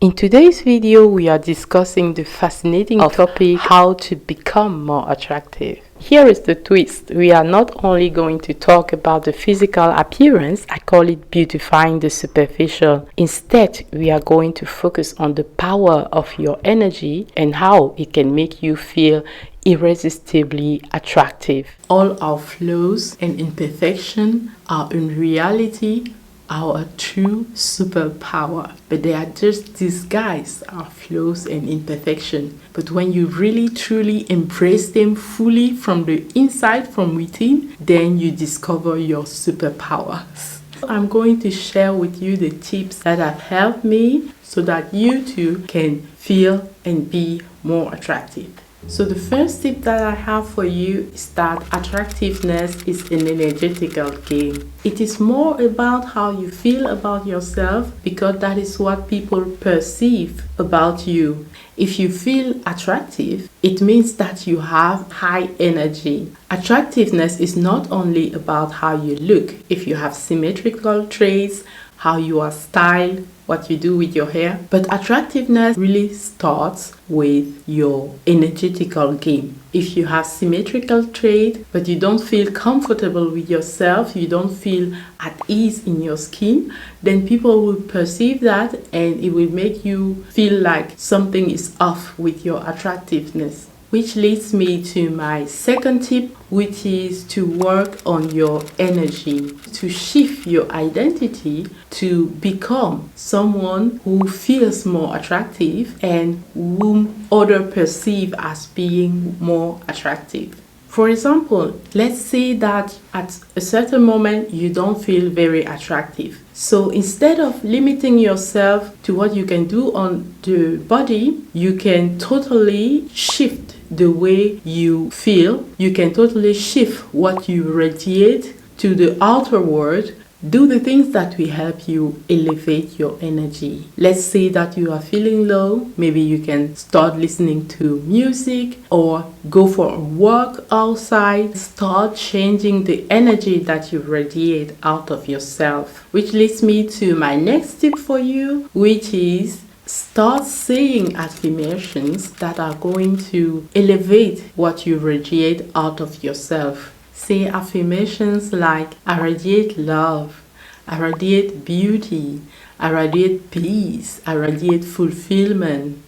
In today's video, we are discussing the fascinating topic, how to become more attractive. Here is the twist. We are not only going to talk about the physical appearance, I call it beautifying the superficial. Instead, we are going to focus on the power of your energy and how it can make you feel irresistibly attractive. All our flaws and imperfections are in reality our true superpower, but they are just disguised our flaws and imperfections. But when you really truly embrace them fully from the inside, from within, then you discover your superpowers. I'm going to share with you the tips that have helped me so that you too can feel and be more attractive. So the first tip that I have for you is that attractiveness is an energetical game. It is more about how you feel about yourself, because that is what people perceive about you. If you feel attractive, it means that you have high energy. Attractiveness is not only about how you look. If you have symmetrical traits, how you are styled, what you do with your hair. But attractiveness really starts with your energetical game. If you have symmetrical trait, but you don't feel comfortable with yourself, you don't feel at ease in your skin, then people will perceive that and it will make you feel like something is off with your attractiveness. Which leads me to my second tip, which is to work on your energy, to shift your identity to become someone who feels more attractive and whom others perceive as being more attractive. For example, let's say that at a certain moment you don't feel very attractive. So instead of limiting yourself to what you can do on the body, you can totally shift the way you feel. You can totally shift what you radiate to the outer world. Do the things that will help you elevate your energy. Let's say that you are feeling low. Maybe you can start listening to music or go for a walk outside. Start changing the energy that you radiate out of yourself. Which leads me to my next tip for you, which is start saying affirmations that are going to elevate what you radiate out of yourself. Say affirmations like, I radiate love, I radiate beauty, I radiate peace, I radiate fulfillment,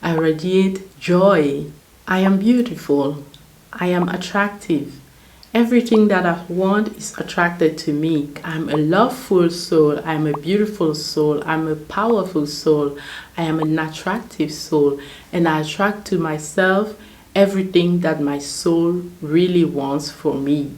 I radiate joy, I am beautiful, I am attractive. Everything that I want is attracted to me. I'm a loveful soul. I'm a beautiful soul. I'm a powerful soul. I am an attractive soul. And I attract to myself everything that my soul really wants for me.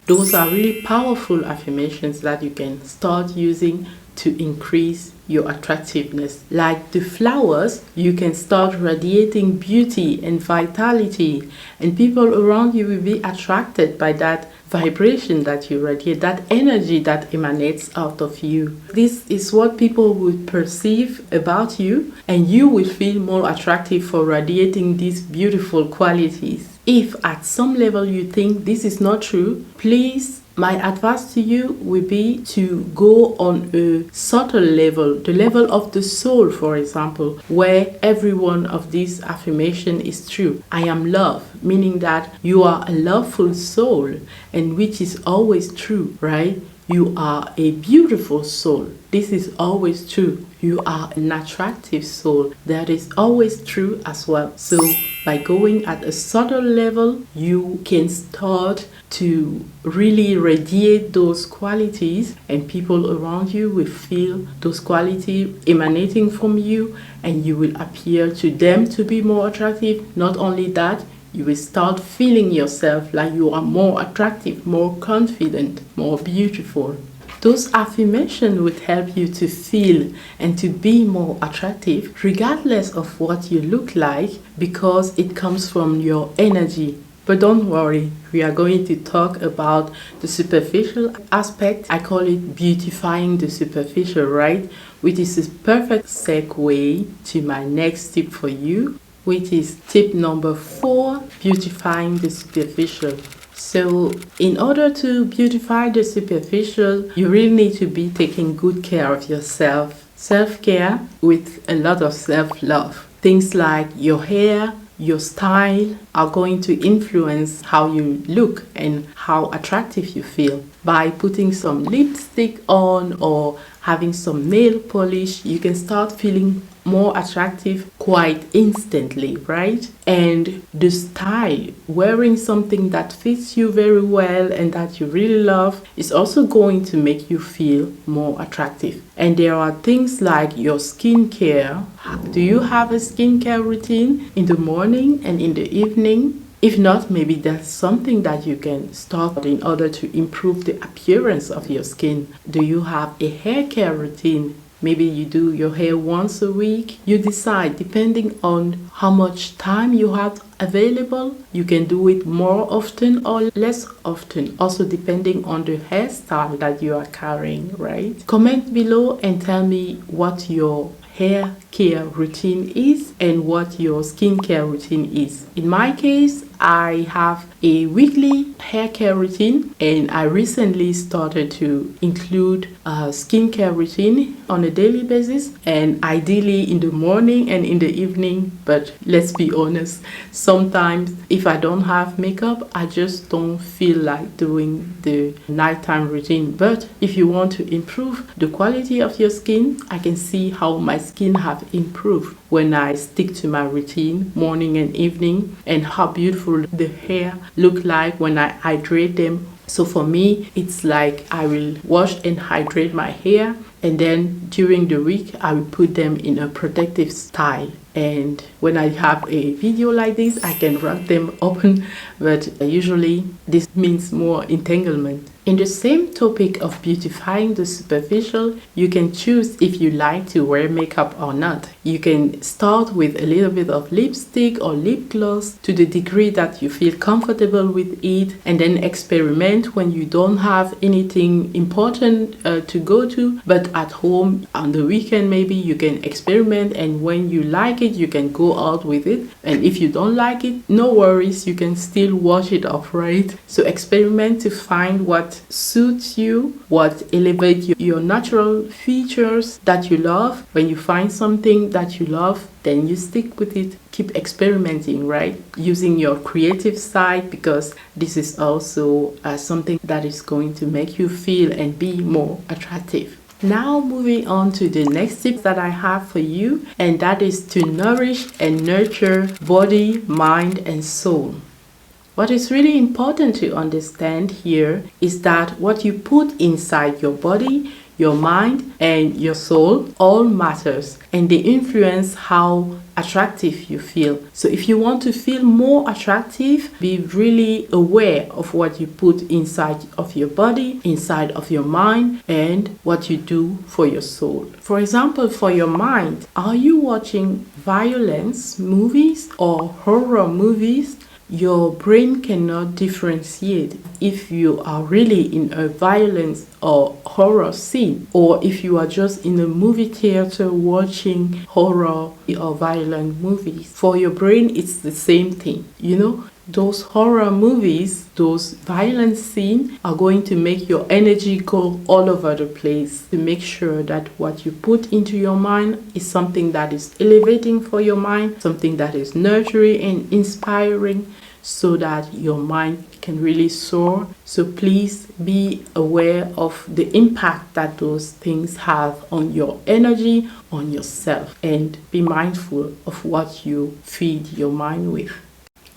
Those are really powerful affirmations that you can start using to increase your attractiveness. Like the flowers, you can start radiating beauty and vitality, and people around you will be attracted by that vibration that you radiate, that energy that emanates out of you. This is what people will perceive about you, and you will feel more attractive for radiating these beautiful qualities. If at some level you think this is not true, please, my advice to you will be to go on a subtle level, the level of the soul, for example, where every one of these affirmations is true. I am love, meaning that you are a loveful soul, and which is always true, right? You are a beautiful soul. This is always true. You are an attractive soul. That is always true as well. So by going at a subtle level, you can start to really radiate those qualities, and people around you will feel those qualities emanating from you, and you will appear to them to be more attractive. Not only that, you will start feeling yourself like you are more attractive, more confident, more beautiful. Those affirmations would help you to feel and to be more attractive regardless of what you look like, because it comes from your energy. But don't worry, we are going to talk about the superficial aspect. I call it beautifying the superficial, right? Which is a perfect segue to my next tip for you, which is tip number 4, beautifying the superficial. So in order to beautify the superficial, you really need to be taking good care of yourself. self-care with a lot of self-love. Things like your hair, your style are going to influence how you look and how attractive you feel. By putting some lipstick on or having some nail polish, you can start feeling more attractive quite instantly, right? And the style, wearing something that fits you very well and that you really love, is also going to make you feel more attractive. And there are things like your skincare. Do you have a skincare routine in the morning and in the evening? If not, maybe that's something that you can start in order to improve the appearance of your skin. Do you have a hair care routine? Maybe you do your hair once a week. You decide, depending on how much time you have available, you can do it more often or less often, also depending on the hairstyle that you are carrying, right? Comment below and tell me what your hair care routine is and what your skincare routine is. In my case, I have a weekly hair care routine, and I recently started to include a skincare routine on a daily basis, and ideally in the morning and in the evening. But let's be honest, sometimes if I don't have makeup, I just don't feel like doing the nighttime routine. But if you want to improve the quality of your skin, I can see how my skin have improved when I stick to my routine morning and evening, and how beautiful the hair look like when I hydrate them. So for me, it's like I will wash and hydrate my hair, and then during the week I will put them in a protective style. And when I have a video like this, I can rock them open, but usually this means more entanglement. In the same topic of beautifying the superficial, you can choose if you like to wear makeup or not. You can start with a little bit of lipstick or lip gloss to the degree that you feel comfortable with it, and then experiment when you don't have anything important to go to, but at home on the weekend maybe you can experiment, and when you like it, you can go out with it. And if you don't like it, no worries, you can still wash it off, right? So experiment to find what suits you, what elevates your natural features that you love. When you find something that you love, then you stick with it. Keep experimenting, right? Using your creative side, because this is also something that is going to make you feel and be more attractive. Now moving on to the next tip that I have for you, and that is to nourish and nurture body, mind, and soul. What is really important to understand here is that what you put inside your body, your mind, and your soul all matters, and they influence how attractive you feel. So if you want to feel more attractive, be really aware of what you put inside of your body, inside of your mind, and what you do for your soul. For example, for your mind, are you watching violence movies or horror movies? Your brain cannot differentiate if you are really in a violence or horror scene, or if you are just in a movie theater watching horror or violent movies. For your brain, it's the same thing. You know, those horror movies, those violent scenes are going to make your energy go all over the place. To make sure that what you put into your mind is something that is elevating for your mind, something that is nurturing and inspiring, so that your mind can really soar. So please be aware of the impact that those things have on your energy, on yourself, and be mindful of what you feed your mind with.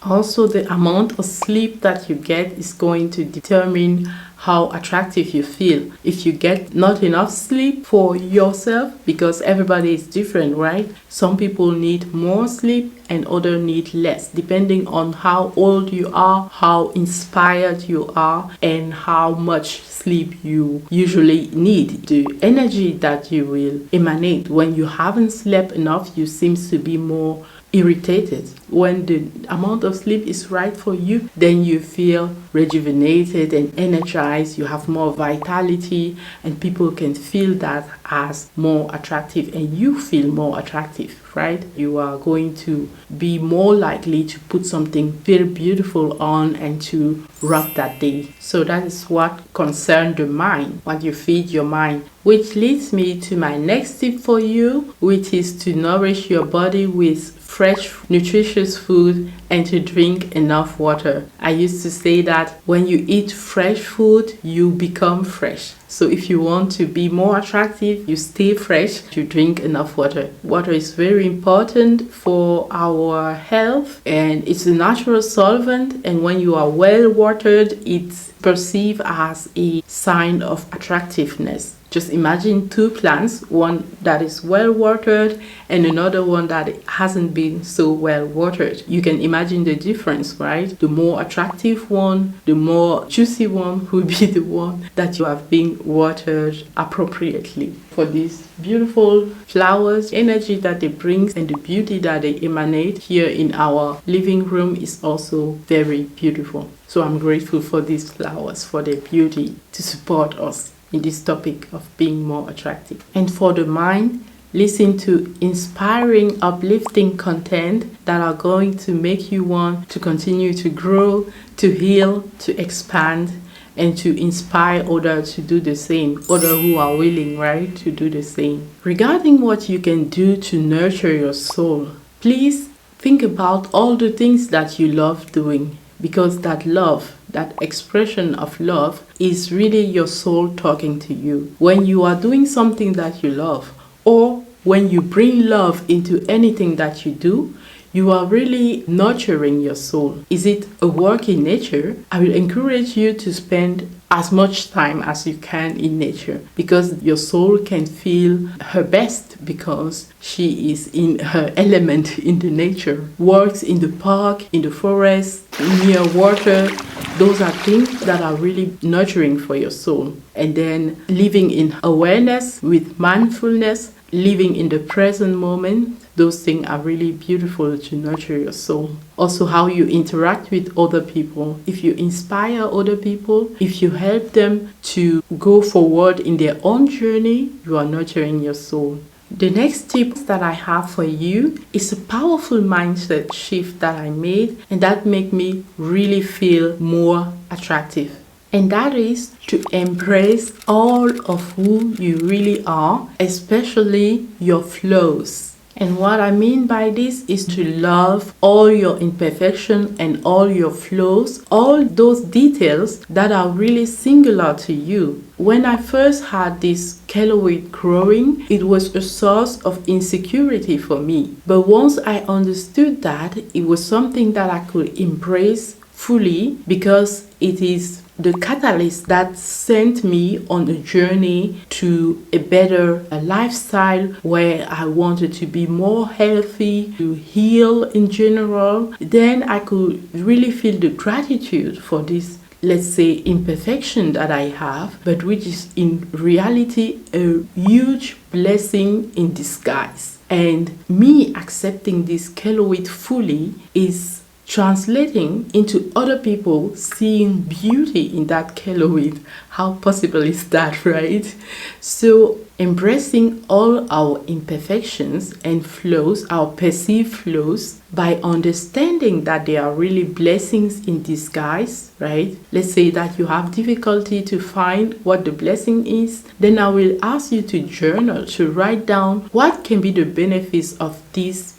Also, the amount of sleep that you get is going to determine how attractive you feel. If you get not enough sleep for yourself, because everybody is different, right? Some people need more sleep and others need less, depending on how old you are, how inspired you are, and how much sleep you usually need. The energy that you will emanate when you haven't slept enough, you seem to be more irritated. When the amount of sleep is right for you, then you feel rejuvenated and energized energized, you have more vitality, and people can feel that as more attractive, and you feel more attractive, right? You are going to be more likely to put something very beautiful on and to rock that day. So that is what concerns the mind, what you feed your mind. Which leads me to my next tip for you, which is to nourish your body with fresh, nutritious food and to drink enough water. I used to say that when you eat fresh food, you become fresh. So if you want to be more attractive, you stay fresh, you drink enough water. Water is very important for our health, and it's a natural solvent, and when you are well watered, it's perceived as a sign of attractiveness. Just imagine two plants, one that is well watered and another one that hasn't been so well watered. You can imagine the difference, right? The more attractive one, the more juicy one will be the one that you have been watered appropriately. For these beautiful flowers, energy that they bring and the beauty that they emanate here in our living room is also very beautiful. So I'm grateful for these flowers, for their beauty to support us in this topic of being more attractive. And for the mind, listen to inspiring, uplifting content that are going to make you want to continue to grow, to heal, to expand, and to inspire others to do the same, others who are willing, right, to do the same. Regarding what you can do to nurture your soul, please think about all the things that you love doing, because that love, that expression of love is really your soul talking to you. When you are doing something that you love, or when you bring love into anything that you do, you are really nurturing your soul. Is it a work in nature? I will encourage you to spend as much time as you can in nature, because your soul can feel her best because she is in her element in the nature. Walks in the park, in the forest, near water, those are things that are really nurturing for your soul. And then living in awareness with mindfulness, living in the present moment, those things are really beautiful to nurture your soul. Also, how you interact with other people. If you inspire other people, if you help them to go forward in their own journey, you are nurturing your soul. The next tip that I have for you is a powerful mindset shift that I made, and that made me really feel more attractive. And that is to embrace all of who you really are, especially your flaws. And what I mean by this is to love all your imperfections and all your flaws, all those details that are really singular to you. When I first had this keloid growing, it was a source of insecurity for me. But once I understood that, it was something that I could embrace fully, because it is the catalyst that sent me on a journey to a better lifestyle where I wanted to be more healthy, to heal in general. Then I could really feel the gratitude for this, let's say, imperfection that I have, but which is in reality a huge blessing in disguise. And me accepting this keloid fully is translating into other people seeing beauty in that keloid. How possible is that, right? So embracing all our imperfections and flaws, our perceived flaws, by understanding that they are really blessings in disguise, right? Let's say that you have difficulty to find what the blessing is, then I will ask you to journal, to write down what can be the benefits of this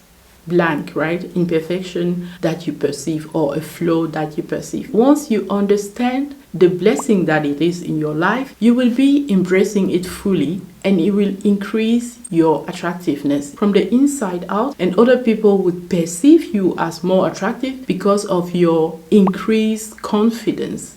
blank, right? Imperfection that you perceive, or a flaw that you perceive. Once you understand the blessing that it is in your life, you will be embracing it fully, and it will increase your attractiveness from the inside out, and other people would perceive you as more attractive because of your increased confidence.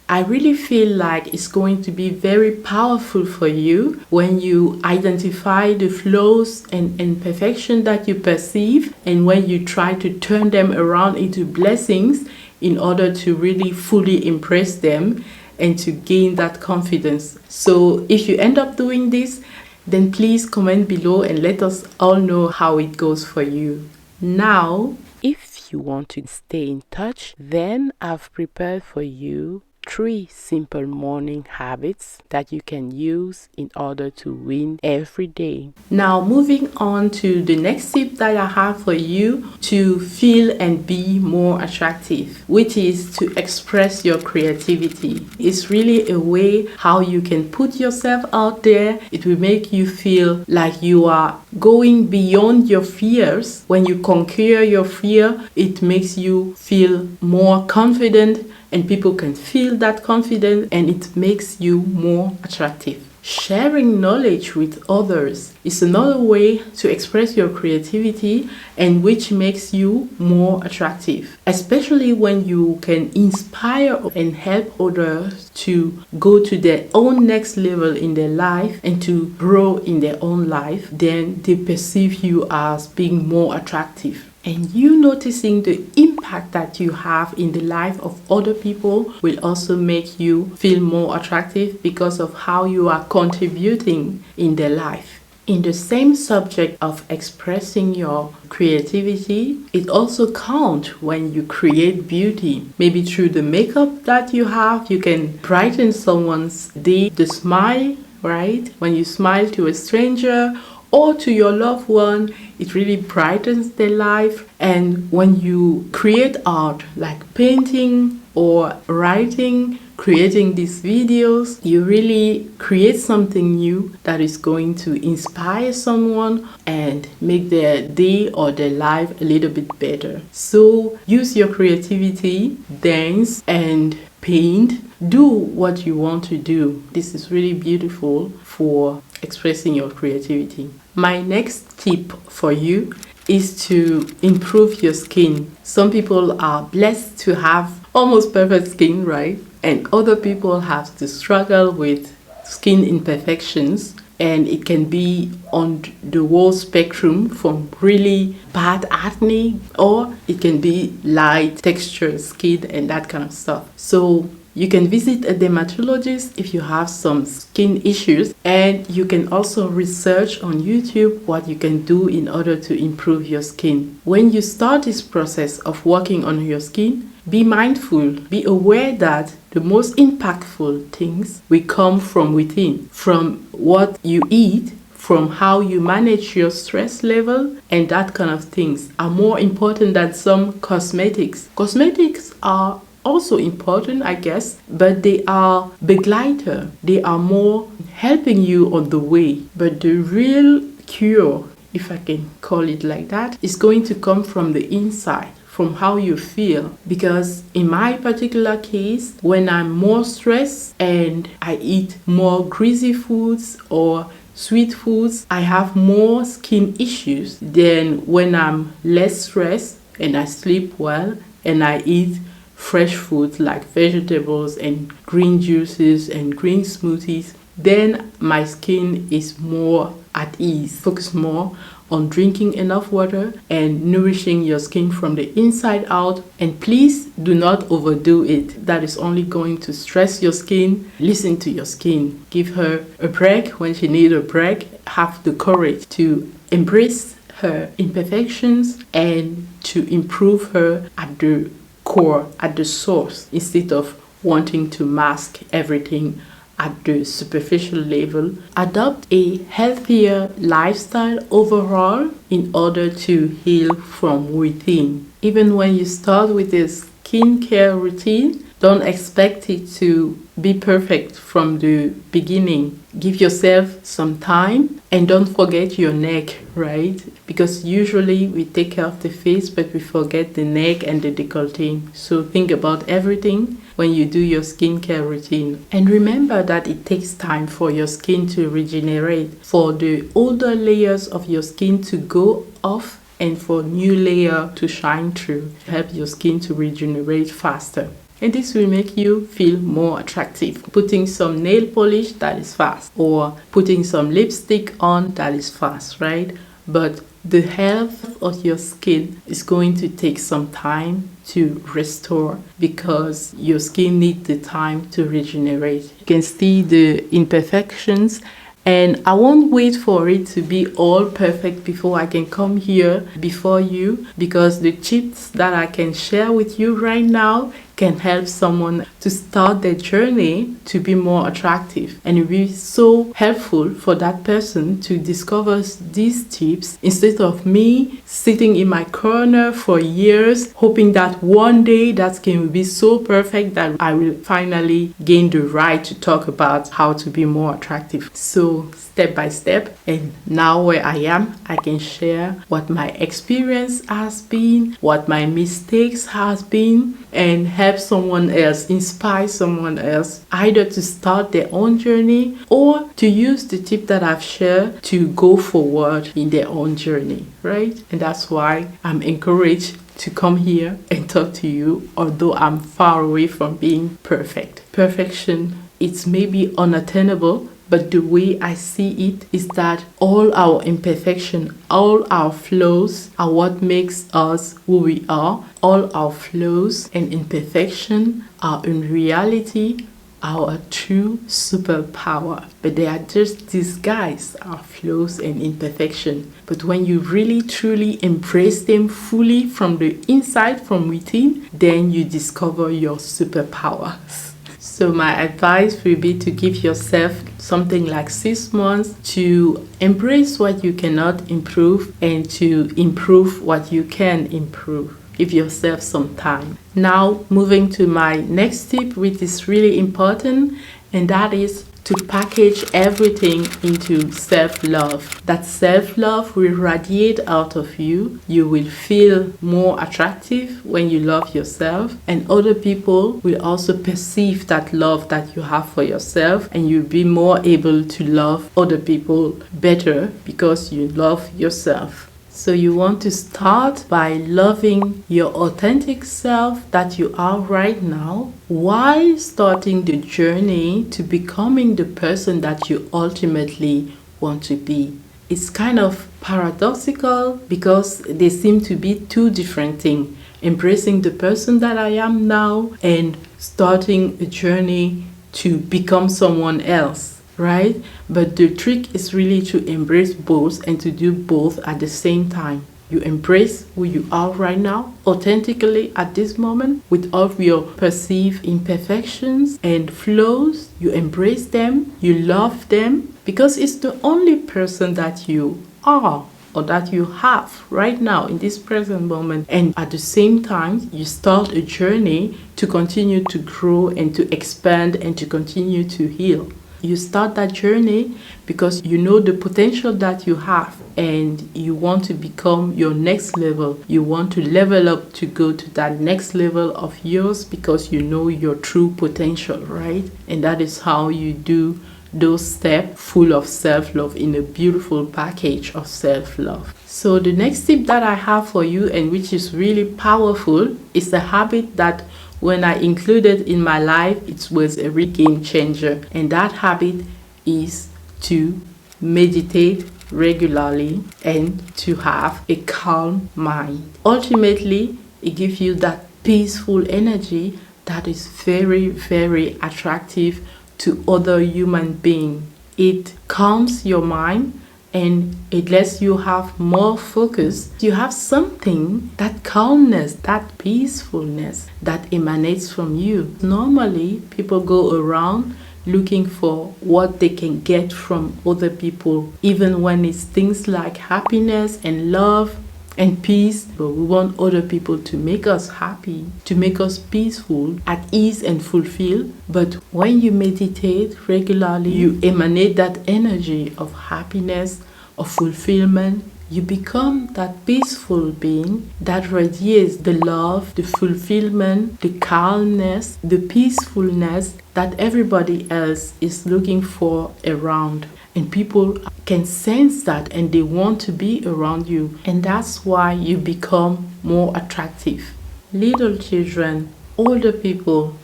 I really feel like it's going to be very powerful for you when you identify the flaws and imperfections that you perceive, and when you try to turn them around into blessings in order to really fully embrace them and to gain that confidence. So if you end up doing this, then please comment below and let us all know how it goes for you. Now, if you want to stay in touch, then I've prepared for you 3 simple morning habits that you can use in order to win every day. Now, moving on to the next tip that I have for you to feel and be more attractive, which is to express your creativity. It's really a way how you can put yourself out there. It will make you feel like you are going beyond your fears. When you conquer your fear, it makes you feel more confident, and people can feel that confidence, and it makes you more attractive. Sharing knowledge with others is another way to express your creativity, and which makes you more attractive, especially when you can inspire and help others to go to their own next level in their life and to grow in their own life. Then they perceive you as being more attractive. And you noticing the impact that you have in the life of other people will also make you feel more attractive because of how you are contributing in their life. In the same subject of expressing your creativity, it also counts when you create beauty. Maybe through the makeup that you have, you can brighten someone's day. The smile, right? When you smile to a stranger or to your loved one, it really brightens their life. And when you create art like painting or writing, creating these videos, you really create something new that is going to inspire someone and make their day or their life a little bit better. So use your creativity, dance and paint. Do what you want to do. This is really beautiful for expressing your creativity. My next tip for you is to improve your skin. Some people are blessed to have almost perfect skin, right? And other people have to struggle with skin imperfections, and it can be on the whole spectrum from really bad acne, or it can be light textured skin and that kind of stuff. So you can visit a dermatologist if you have some skin issues, and you can also research on YouTube what you can do in order to improve your skin. When you start this process of working on your skin, be mindful, be aware that the most impactful things will come from within, from what you eat, from how you manage your stress level, and that kind of things are more important than some cosmetics. Cosmetics are also important, I guess, but they are lighter. They are more helping you on the way. But the real cure, if I can call it like that, is going to come from the inside, from how you feel. Because in my particular case, when I'm more stressed and I eat more greasy foods or sweet foods, I have more skin issues than when I'm less stressed and I sleep well and I eat fresh foods like vegetables and green juices and green smoothies. Then my skin is more at ease. Focus more on drinking enough water and nourishing your skin from the inside out. And please do not overdo it. That is only going to stress your skin. Listen to your skin. Give her a break when she needs a break. Have the courage to embrace her imperfections and to improve her at the core, at the source, instead of wanting to mask everything at the superficial level. Adopt a healthier lifestyle overall in order to heal from within. Even when you start with a skincare routine, don't expect it to be perfect from the beginning. Give yourself some time and don't forget your neck, right? Because usually we take care of the face, but we forget the neck and the décolleté. So think about everything when you do your skincare routine. And remember that it takes time for your skin to regenerate, for the older layers of your skin to go off and for new layer to shine through. Help your skin to regenerate faster. And this will make you feel more attractive. Putting some nail polish, that is fast. Or putting some lipstick on, that is fast, right? But the health of your skin is going to take some time to restore because your skin needs the time to regenerate. You can see the imperfections, and I won't wait for it to be all perfect before I can come here before you, because the tips that I can share with you right now can help someone to start their journey to be more attractive. And it will be so helpful for that person to discover these tips instead of me sitting in my corner for years, hoping that one day that skin will be so perfect that I will finally gain the right to talk about how to be more attractive. So step by step, and now where I am, I can share what my experience has been, what my mistakes has been, and help someone else, inspire someone else, either to start their own journey or to use the tip that I've shared to go forward in their own journey, right? And that's why I'm encouraged to come here and talk to you, although I'm far away from being perfect. Perfection, it's maybe unattainable, but the way I see it is that all our imperfection, all our flaws are what makes us who we are. All our flaws and imperfection are in reality our true superpower. But they are just disguised, our flaws and imperfection. But when you really truly embrace them fully from the inside, from within, then you discover your superpowers. So my advice will be to give yourself something like 6 months to embrace what you cannot improve and to improve what you can improve. Give yourself some time. Now, moving to my next tip, which is really important, and that is to package everything into self-love. That self-love will radiate out of you. You will feel more attractive when you love yourself, and other people will also perceive that love that you have for yourself, and you'll be more able to love other people better because you love yourself. So you want to start by loving your authentic self that you are right now, while starting the journey to becoming the person that you ultimately want to be. It's kind of paradoxical because they seem to be two different things. Embracing the person that I am now and starting a journey to become someone else. Right? But the trick is really to embrace both and to do both at the same time. You embrace who you are right now, authentically at this moment, with all of your perceived imperfections and flaws. You embrace them, you love them, because it's the only person that you are or that you have right now in this present moment. And at the same time, you start a journey to continue to grow and to expand and to continue to heal. You start that journey because you know the potential that you have and you want to become your next level. You want to level up to go to that next level of yours because you know your true potential, right? And that is how you do those steps full of self-love in a beautiful package of self-love. So the next tip that I have for you, and which is really powerful, is a habit that when I included in my life, it was a real game changer. And that habit is to meditate regularly and to have a calm mind. Ultimately, it gives you that peaceful energy that is very, very attractive to other human beings. It calms your mind and it lets you have more focus. You have something, that calmness, that peacefulness that emanates from you. Normally, people go around looking for what they can get from other people, even when it's things like happiness and love and peace. But we want other people to make us happy, to make us peaceful, at ease and fulfilled. But when you meditate regularly, you emanate that energy of happiness, of fulfillment. You become that peaceful being that radiates the love, the fulfillment, the calmness, the peacefulness that everybody else is looking for around. And people can sense that and they want to be around you. And that's why you become more attractive. Little children, older people,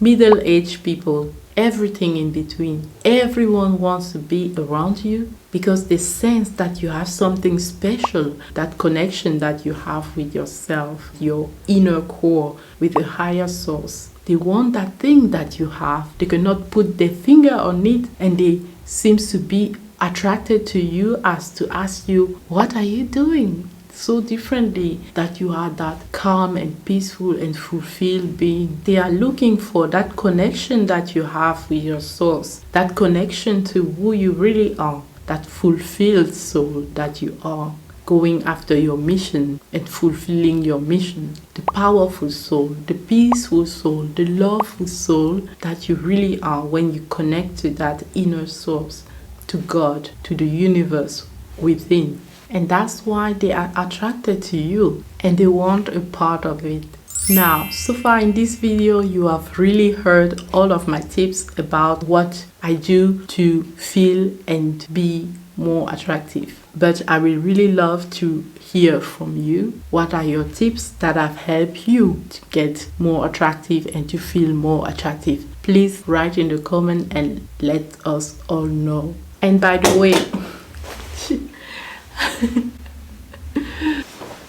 middle-aged people, everything in between. Everyone wants to be around you because they sense that you have something special, that connection that you have with yourself, your inner core, with a higher source. They want that thing that you have. They cannot put their finger on it, and they seem to be attracted to you as to ask you, what are you doing? so differently, that you are that calm and peaceful and fulfilled being. They are looking for that connection that you have with your source, that connection to who you really are, that fulfilled soul that you are, going after your mission and fulfilling your mission. The powerful soul, the peaceful soul, the loveful soul that you really are when you connect to that inner source, to God, to the universe within. And that's why they are attracted to you and they want a part of it. Now, so far in this video, you have really heard all of my tips about what I do to feel and be more attractive. But I will really love to hear from you. What are your tips that have helped you to get more attractive and to feel more attractive? Please write in the comment and let us all know. And by the way,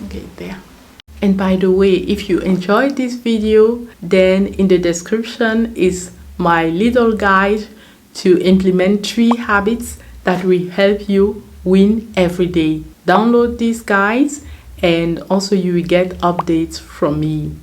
okay, there. And by the way, if you enjoyed this video, then in the description is my little guide to implement 3 habits that will help you win every day. Download these guides and also you will get updates from me.